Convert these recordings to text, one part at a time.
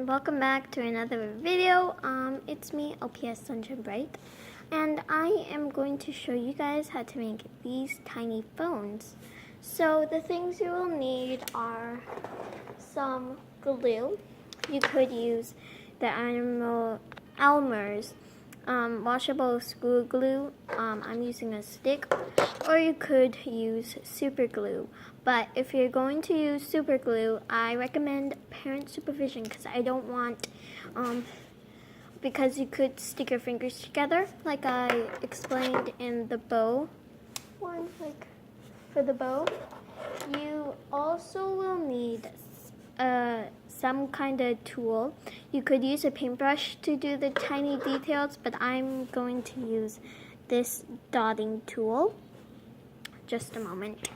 and welcome back to another video. It's me, LPS Sunshine Bright, and I am going to show you guys how to make these tiny phones. So the things you will need are some glue. You could use the Elmer's washable screw glue. I'm using a stick, or you could use super glue. But if you're going to use super glue, I recommend parent supervision because I don't want, because you could stick your fingers together, like I explained in the bow one, like for the bow. You also will need some kind of tool. You could use a paintbrush to do the tiny details, but I'm going to use this dotting tool. Just a moment.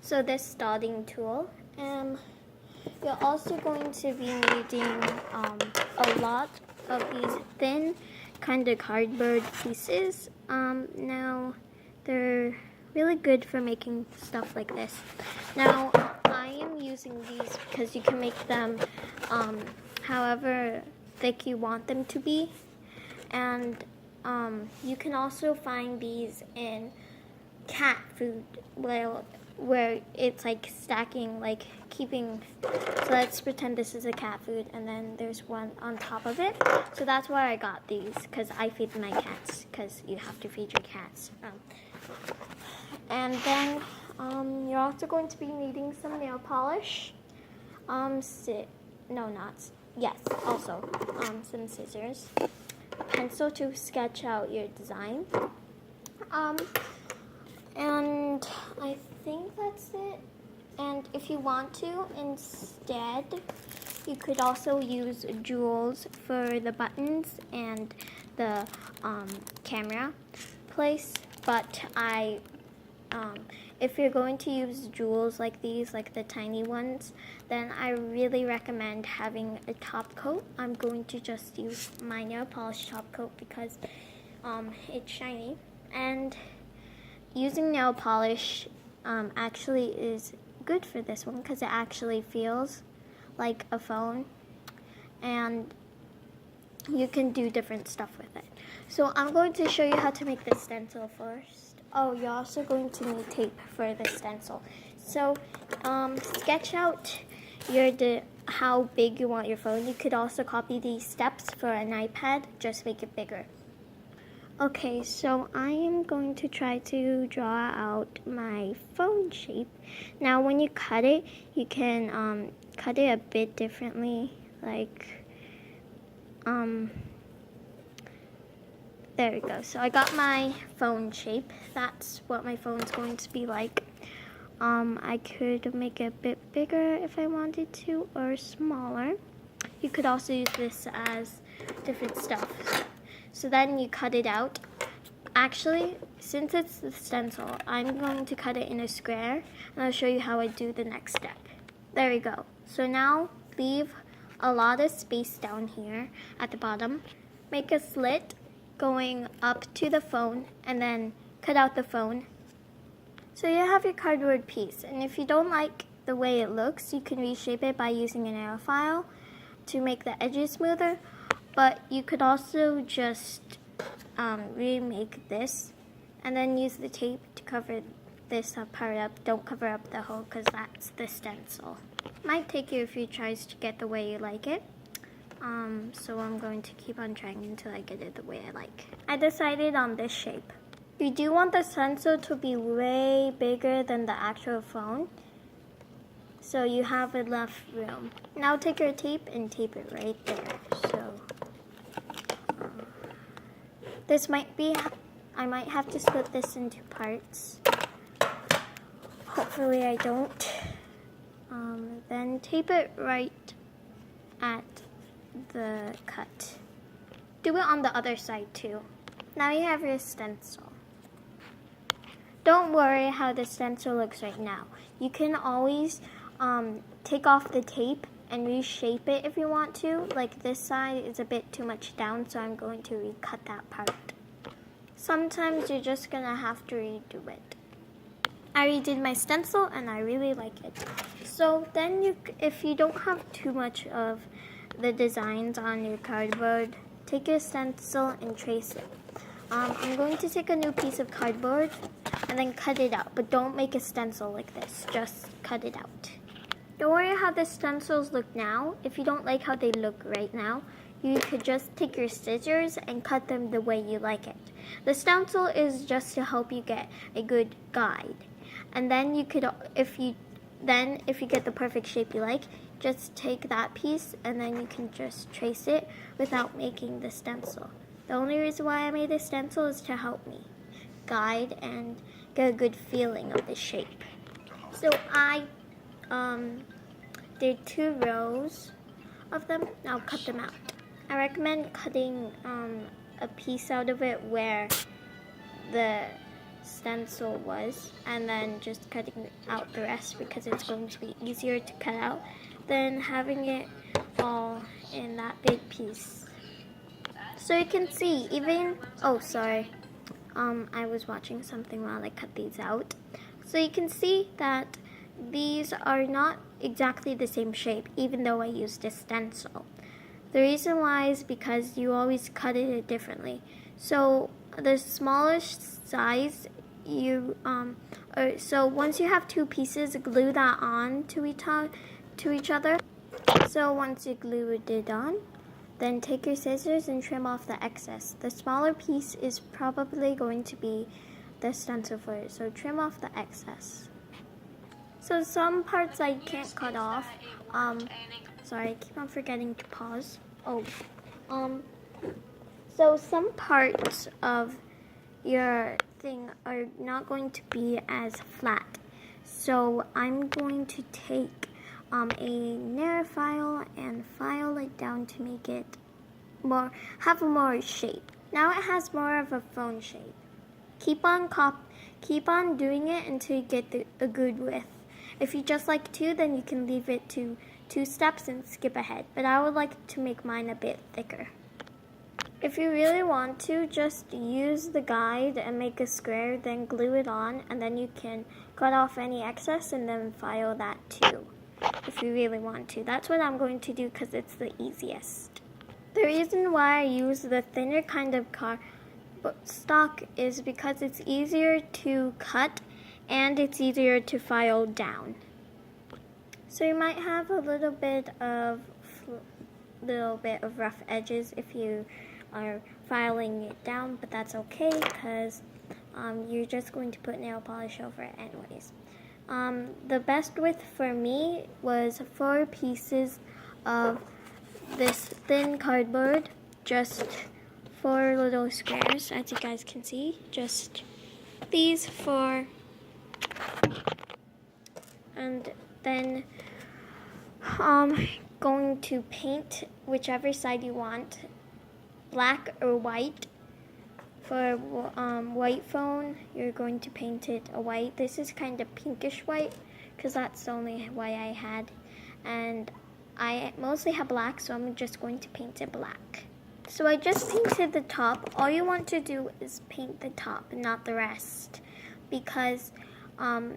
So this dotting tool, you're also going to be needing a lot of these thin kind of cardboard pieces. Now they're really good for making stuff like this. Now I am using these because you can make them however thick you want them to be, and you can also find these in cat food, where it's like stacking, like keeping. So let's pretend this is a cat food, and then there's one on top of it. So that's why I got these, because I feed my cats, because you have to feed your cats. And then you're also going to be needing some nail polish. Also some scissors, pencil to sketch out your design. And I think that's it. And if you want to, instead, you could also use jewels for the buttons and the camera place. But if you're going to use jewels like these, like the tiny ones, then I really recommend having a top coat. I'm going to just use my nail polish top coat because it's shiny. And using nail polish actually is good for this one because it actually feels like a phone, and you can do different stuff with it. So I'm going to show you how to make the stencil first. Oh, you're also going to need tape for the stencil. So sketch out how big you want your phone. You could also copy these steps for an iPad, just make it bigger. Okay, so I am going to try to draw out my phone shape. Now when you cut it, you can cut it a bit differently, like there we go. So I got my phone shape. That's what my phone's going to be like. I could make it a bit bigger if I wanted to, or smaller. You could also use this as different stuff. So then you cut it out. Actually, since it's the stencil, I'm going to cut it in a square, and I'll show you how I do the next step. There we go. So now leave a lot of space down here at the bottom. Make a slit going up to the phone, and then cut out the phone. So you have your cardboard piece, and if you don't like the way it looks, you can reshape it by using an air file to make the edges smoother. But you could also just remake this and then use the tape to cover this part up. Don't cover up the hole because that's the stencil. Might take you a few tries to get the way you like it. So I'm going to keep on trying until I get it the way I like. I decided on this shape. You do want the stencil to be way bigger than the actual phone, so you have enough room. Now take your tape and tape it right there. So this might be, I might have to split this into parts. Hopefully I don't. Then tape it right at the cut. Do it on the other side too. Now you have your stencil. Don't worry how the stencil looks right now. You can always take off the tape and reshape it if you want to. Like this side is a bit too much down, so I'm going to recut that part. Sometimes you're just gonna have to redo it. I redid my stencil and I really like it. So then if you don't have too much of the designs on your cardboard, take your stencil and trace it. I'm going to take a new piece of cardboard and then cut it out, but don't make a stencil like this, just cut it out. Don't worry how the stencils look now. If you don't like how they look right now, you could just take your scissors and cut them the way you like it. The stencil is just to help you get a good guide. And then you could, if you get the perfect shape you like, just take that piece and then you can just trace it without making the stencil. The only reason why I made a stencil is to help me guide and get a good feeling of the shape. So I did 2 rows of them. Now cut them out. I recommend cutting a piece out of it where the stencil was, and then just cutting out the rest because it's going to be easier to cut out than having it all in that big piece. So you can see even, I was watching something while I cut these out. So you can see that these are not exactly the same shape even though I used a stencil. The reason why is because you always cut it differently. So the smallest size so once you have 2 pieces, glue that on to each other. So once you glued it on, then take your scissors and trim off the excess. The smaller piece is probably going to be the stencil for it, so trim off the excess. So some parts I can't cut off. Sorry, I keep on forgetting to pause. So some parts of your thing are not going to be as flat. So I'm going to take a narrow file and file it down to make it have more shape. Now it has more of a phone shape. Keep on doing it until you get a good width. If you just like 2, then you can leave it to 2 steps and skip ahead. But I would like to make mine a bit thicker. If you really want to, just use the guide and make a square, then glue it on, and then you can cut off any excess and then file that too, if you really want to. That's what I'm going to do because it's the easiest. The reason why I use the thinner kind of cardstock is because it's easier to cut and it's easier to file down. So you might have a little bit of rough edges if you are filing it down, but that's okay because you're just going to put nail polish over it anyways. The best width for me was 4 pieces of this thin cardboard, just 4 little squares, as you guys can see, just these 4, and then going to paint whichever side you want, black or white. For white phone, you're going to paint it a white. This is kind of pinkish white because that's the only white I had, and I mostly have black, so I'm just going to paint it black. So I just painted the top. All you want to do is paint the top, not the rest, because the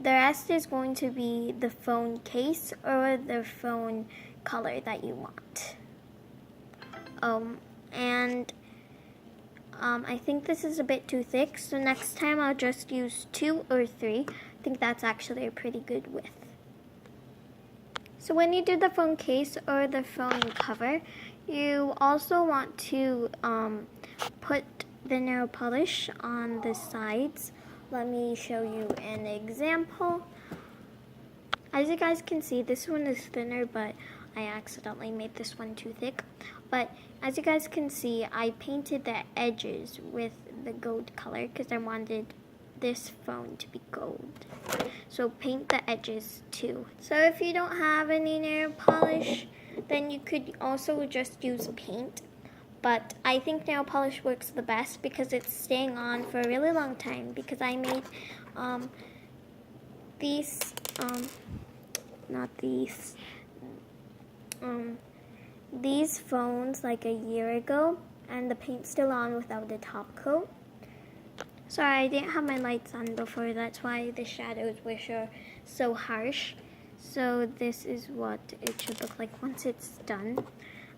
rest is going to be the phone case or the phone color that you want. I think this is a bit too thick, so next time I'll just use 2 or 3. I think that's actually a pretty good width. So when you do the phone case or the phone cover, you also want to put the nail polish on the sides. Let me show you an example. As you guys can see, this one is thinner, but I accidentally made this one too thick. But as you guys can see, I painted the edges with the gold color because I wanted this phone to be gold. So paint the edges too. So if you don't have any nail polish, then you could also just use paint. But I think nail polish works the best because it's staying on for a really long time, because I made these phones like a year ago, and the paint's still on without the top coat. Sorry, I didn't have my lights on before, that's why the shadows were so harsh. So this is what it should look like once it's done.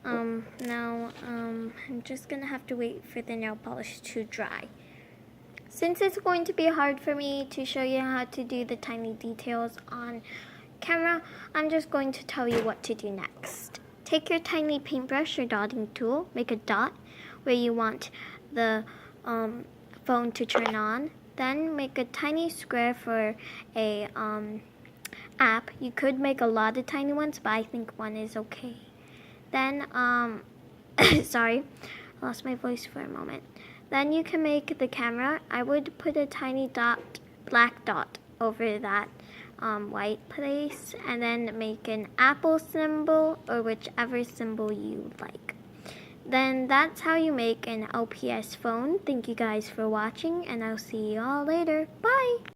Now I'm just gonna have to wait for the nail polish to dry. Since it's going to be hard for me to show you how to do the tiny details on camera, I'm just going to tell you what to do next. Take your tiny paintbrush or dotting tool, make a dot where you want the phone to turn on. Then make a tiny square for a app. You could make a lot of tiny ones, but I think one is okay. Then, sorry, I lost my voice for a moment. Then you can make the camera. I would put a tiny dot, black dot over that white place, and then make an apple symbol or whichever symbol you like. Then that's how you make an LPS phone. Thank you guys for watching, and I'll see you all later. Bye!